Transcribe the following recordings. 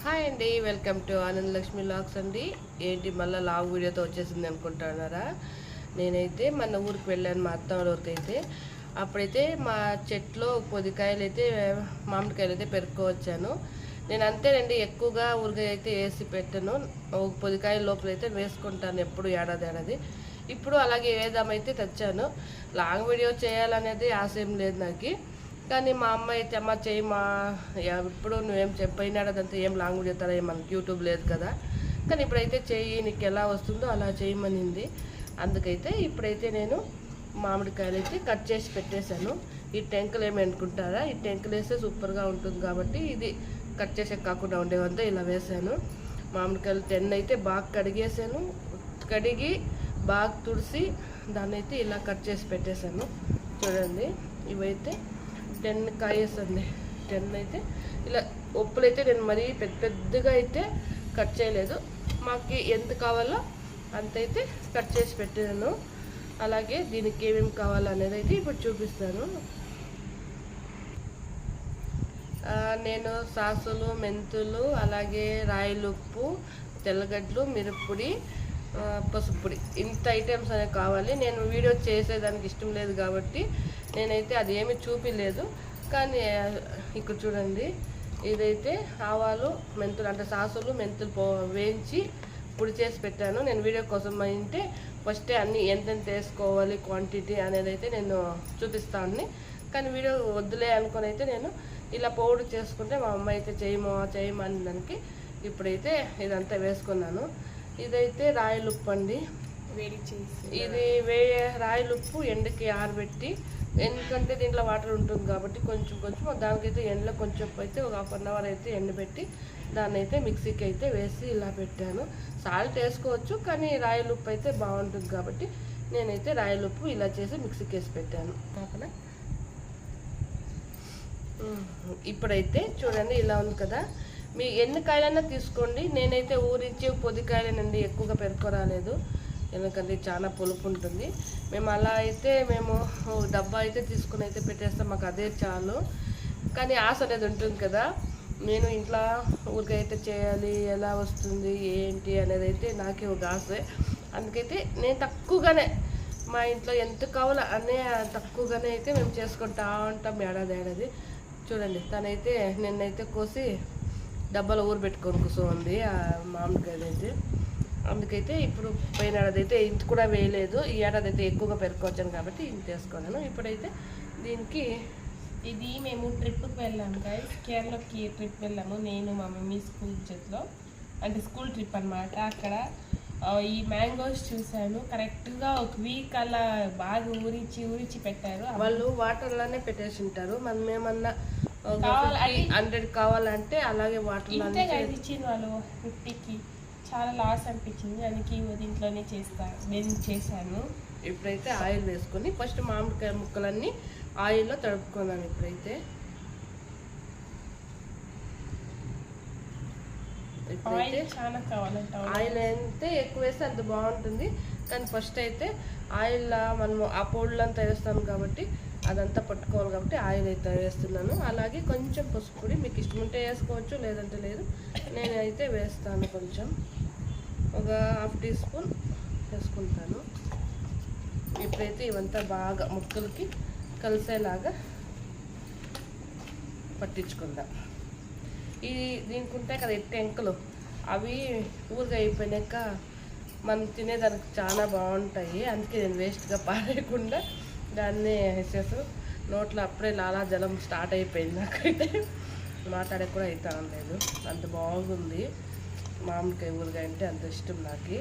Hi అండి, welcome to Anand Lakshmi logs అండి. ఏంటి మళ్ళీ లాగ్ వీడియోతో వచ్చేసింది అనుకుంటున్నారా? నేనైతే మన ఊరికి వెళ్ళాను, మా అత్త వాళ్ళ ఊరికి అయితే. అప్పుడైతే మా చెట్లో పొదికాయలు అయితే మామిడికాయలు అయితే పెరుక్కోవచ్చాను. నేను అంతేనండి, ఎక్కువగా ఊరికాయ అయితే వేసి పెట్టను. పొదికాయ లోపల అయితే వేసుకుంటాను ఎప్పుడు ఏడాది. ఇప్పుడు అలాగే వేద్దామైతే తెచ్చాను. లాంగ్ వీడియో చేయాలనేది ఆశ ఏం లేదు నాకు. కానీ మా అమ్మ అయితే అమ్మ చేయి మా ఇప్పుడు నువ్వేం చెప్పినాడదంతా ఏం లాంగ్ చేస్తారా, మనకి యూట్యూబ్ లేదు కదా. కానీ ఇప్పుడైతే చెయ్యి నీకు ఎలా వస్తుందో అలా చేయమనింది. అందుకైతే ఇప్పుడైతే నేను మామిడికాయలు అయితే కట్ చేసి పెట్టేశాను. ఈ టెంకలు ఏమి అనుకుంటారా, ఈ టెంకలు వేస్తే సూపర్గా ఉంటుంది కాబట్టి ఇది కట్ చేసే కాకుండా ఉండేవంతా ఇలా వేసాను. మామిడికాయలు 10 అయితే బాగా కడిగేసాను. కడిగి బాగా తుడిసి దాన్ని అయితే ఇలా కట్ చేసి పెట్టేశాను. చూడండి, ఇవైతే 10 కాయస్ అండి. 10 అయితే ఇలా ఉప్పులైతే నేను మరీ పెద్దగా అయితే కట్ చేయలేదు. మాకు ఎంత కావాలో అంతైతే కట్ చేసి పెట్టాను. అలాగే దీనికి ఏమేమి కావాలో అనేది అయితే ఇప్పుడు చూపిస్తాను. నేను సాసులు, మెంతులు, అలాగే రాయిలుప్పు, తెల్లగడ్డలు, మిరప్పొడి, పసుపు పొడి, ఇంత ఐటమ్స్ అనేవి కావాలి. నేను వీడియో చేసేదానికి ఇష్టం లేదు కాబట్టి నేనైతే అది ఏమీ చూపించలేదు. కానీ ఇక్కడ చూడండి, ఇదైతే ఆవాలు, మెంతులు అంటే సాసులు, మెంతులు వేయించి పొడి చేసి పెట్టాను. నేను వీడియో కోసం అయితే ఫస్టే అన్నీ ఎంతెంత వేసుకోవాలి క్వాంటిటీ అనేది అయితే నేను చూపిస్తాను. కానీ వీడియో వద్దులే అనుకొని అయితే నేను ఇలా పౌడర్ చేసుకుంటే మా అమ్మ అయితే చేయమని దానికి ఇప్పుడైతే ఇదంతా వేసుకున్నాను. ఇదైతే రాయిలుప్పు అండి, వేడి చేసి ఇది రాయిలుప్పు ఎండకి ఆరబెట్టి, ఎందుకంటే దీంట్లో వాటర్ ఉంటుంది కాబట్టి కొంచెం దానికైతే ఎండలో కొంచెం అయితే ఒక 1/2 అవర్ అయితే ఎండబెట్టి దాన్ని అయితే మిక్సీకి అయితే వేసి ఇలా పెట్టాను. సాల్ట్ వేసుకోవచ్చు, కానీ రాయిలుప్పు అయితే బాగుంటుంది కాబట్టి నేనైతే రాయిలుప్పు ఇలా చేసి మిక్సీకి వేసి పెట్టాను. కాకుండా ఇప్పుడైతే చూడండి ఇలా ఉంది కదా. మీ ఎన్ని కాయలైనా తీసుకోండి. నేనైతే ఊరించి పొదికాయలేనండి, ఎక్కువగా పెరుకోరాలేదు, ఎందుకంటే చాలా పులుపు ఉంటుంది. మేము అలా అయితే మేము డబ్బా అయితే తీసుకుని అయితే పెట్టేస్తాం, మాకు అదే చాలు. కానీ ఆశ అనేది ఉంటుంది కదా, నేను ఇంట్లో ఊరికైతే చేయాలి, ఎలా వస్తుంది ఏంటి అనేది అయితే నాకే ఒక ఆశ. అందుకైతే నేను తక్కువగానే మా ఇంట్లో ఎంత కావాలో అనే తక్కువగానే అయితే మేము చేసుకుంటా ఉంటాం ఏడాది. చూడండి, తనైతే నిన్నైతే కోసి డబ్బాలో ఊరబెట్టుకొని కూర్చోంది ఆ మామిడికాయలు అయితే. అందుకైతే ఇప్పుడు పోయిన ఏడాది అయితే ఇంత కూడా వేయలేదు, ఈ ఏడాది అయితే ఎక్కువగా పెరుకోవచ్చాను కాబట్టి ఇంత వేసుకున్నాను. ఇప్పుడైతే దీనికి ఇది మేము ట్రిప్కి వెళ్ళాము గైస్, కేరళకి ట్రిప్ వెళ్ళాము నేను మా మమ్మీ స్కూల్ చేతిలో, అంటే స్కూల్ ట్రిప్ అనమాట. అక్కడ ఈ మ్యాంగోస్ చూశాను. కరెక్ట్గా ఒక వీక్ అలా బాగా ఊరించి పెట్టారు. వాళ్ళు వాటర్లోనే పెట్టేసి ఉంటారు. మనం ఏమన్నా 100 కావాలంటే అలాగే వాటర్లో ఇచ్చింది వాళ్ళు 50కి. చాలా లాస్ అనిపించింది, అందుకే దీంట్లోనే నేను చేశాను. ఇప్పుడైతే ఆయిల్ వేసుకొని ఫస్ట్ మామిడికాయ ముక్కలన్నీ ఆయిల్లో తడుపుకున్నాను. ఇప్పుడైతే చాలా కావాలంట, ఆయిల్ అయితే ఎక్కువ వేస్తే అంత బాగుంటుంది. కానీ ఫస్ట్ అయితే ఆయిల్ మనము ఆ పౌడర్లు అంతా వేస్తాం కాబట్టి అదంతా పట్టుకోవాలి కాబట్టి ఆయిల్ అయితే వేస్తున్నాను. అలాగే కొంచెం పసుపు పొడి, మీకు ఇష్టం ఉంటే వేసుకోవచ్చు, లేదంటే లేదు. నేనైతే వేస్తాను, కొంచెం ఒక 1/2 టీ స్పూన్ వేసుకుంటాను. ఇప్పుడైతే ఇవంతా బాగా ముక్కలకి కలిసేలాగా పట్టించుకుందాం. దీనికి ఉంటాయి కదా టెంకలు, అవి ఊరిగా అయిపోయినాక మనం తినేదానికి చాలా బాగుంటాయి. అందుకే నేను వేస్ట్గా పారేయకుండా దాన్ని వేసేసి నోట్లో అప్పుడే లాలా జలం స్టార్ట్ అయిపోయింది. నాకైతే మాట్లాడే కూడా అవుతా లేదు, అంత బాగుంది. మామిడికాయ ఊరగాయ అంటే అంత ఇష్టం నాకు.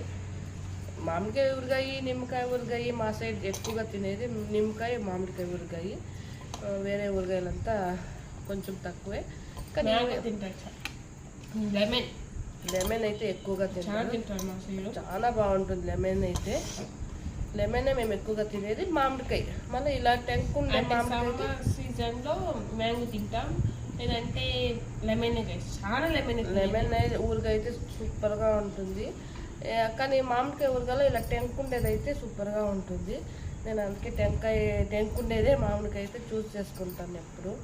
మామిడికాయ ఊరగాయ, నిమ్మకాయ ఊరగాయ మా సైడ్ ఎక్కువగా తినేది నిమ్మకాయ, మామిడికాయ ఊరగాయ. వేరే ఊరగాయలంతా కొంచెం తక్కువే. కానీ లెమన్ అయితే ఎక్కువగా తింటాను, చాలా బాగుంటుంది లెమన్ అయితే. లెమనే మేము ఎక్కువగా తినేది. మామిడికాయ మళ్ళీ ఇలా టెంకుండే మామిడికాయ సీజన్లో మ్యాంగో తింటాం, లేదంటే లెమన్. చాలా లెమన్ ఊరగాయ అయితే సూపర్గా ఉంటుంది. కానీ మామిడికాయ ఊరగాయలో ఇలా టెంకుండేది అయితే సూపర్గా ఉంటుంది. నేను అందుకే టెంకుండేదే మామిడికాయ అయితే చూస్ చేసుకుంటాను ఎప్పుడు.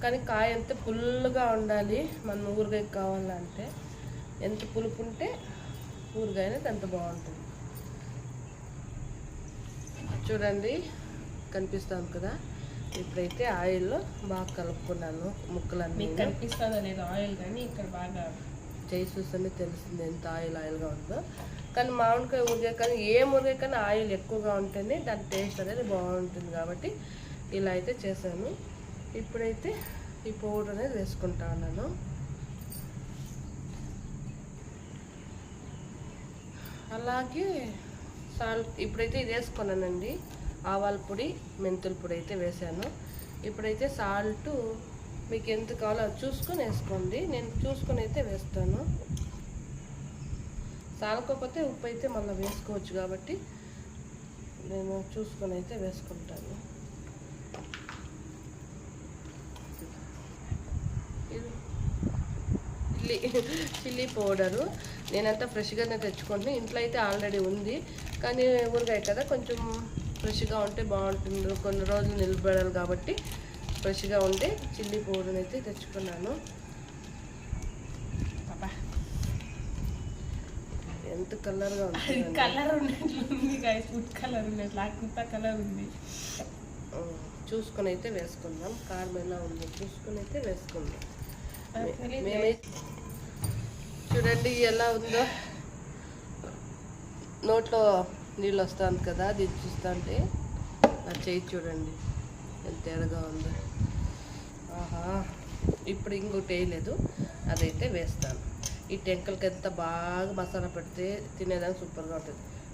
కానీ కాయ ఎంత పుల్లగా ఉండాలి మన ఊరగాయ కావాలంటే. ఎంత పులుపు ఉంటే ఊరగాయ అనేది అంత బాగుంటుంది. చూడండి కనిపిస్తాను కదా. ఇప్పుడైతే ఆయిల్లో బాగా కలుపుకున్నాను ముక్కలన్నీ. మీకు కనిపిస్తుందో లేదు ఆయిల్, కానీ ఇక్కడ బాగా చేసి చూస్తేనే తెలుస్తుంది ఎంత ఆయిల్గా ఉందో. కానీ మామిడికాయ ఊరగాయ కానీ ఏ ఊరగాయ కానీ ఆయిల్ ఎక్కువగా ఉంటేనే దాని టేస్ట్ అనేది బాగుంటుంది. కాబట్టి ఇలా అయితే చేశాను. ఇప్పుడైతే ఈ పౌడర్ అనేది వేసుకుంటా ఉన్నాను. అలాగే సాల్ట్ ఇప్పుడైతే ఇది వేసుకున్నానండి. ఆవాల పొడి, మెంతుల పొడి అయితే వేసాను. ఇప్పుడైతే సాల్ట్ మీకు ఎంత కావాలో అది చూసుకొని వేసుకోండి. నేను చూసుకొని అయితే వేస్తాను. సాలకపోతే ఉప్పు అయితే మళ్ళీ వేసుకోవచ్చు, కాబట్టి నేను చూసుకొని అయితే వేసుకుంటాను. చిల్లీ పౌడరు నేనంతా ఫ్రెష్గానే తెచ్చుకుంటున్నాను. ఇంట్లో అయితే ఆల్రెడీ ఉంది, కానీ ఊరగాయ కదా కొంచెం ఫ్రెష్గా ఉంటే బాగుంటుంది. కొన్ని రోజులు నిలబడాలి కాబట్టి ఫ్రెష్గా ఉంటే చిల్లీ పౌడర్ అయితే తెచ్చుకున్నాను. ఎంత కలర్గా ఉంది, కలర్ ఉన్నట్లు ఉంది గైస్, ఫుడ్ కలర్ ఉన్నట్లు, ఆకుత కలర్ ఉంది. చూసుకొని అయితే వేసుకుందాం. కారం ఎలా ఉందో చూసుకొని అయితే వేసుకుందాం. చూడండి ఎలా ఉందో, నోట్లో నీళ్ళు వస్తాను కదా అది చూస్తుంటే. నా చేయి చూడండి ఎంత ఎడగా ఉందో. ఆహా, ఇప్పుడు ఇంకోటి వేయలేదు, అదైతే వేస్తాను. ఈ టెంకలకి ఎంత బాగా మసాలా పెడితే తినేదానికి సూపర్గా ఉంటుంది.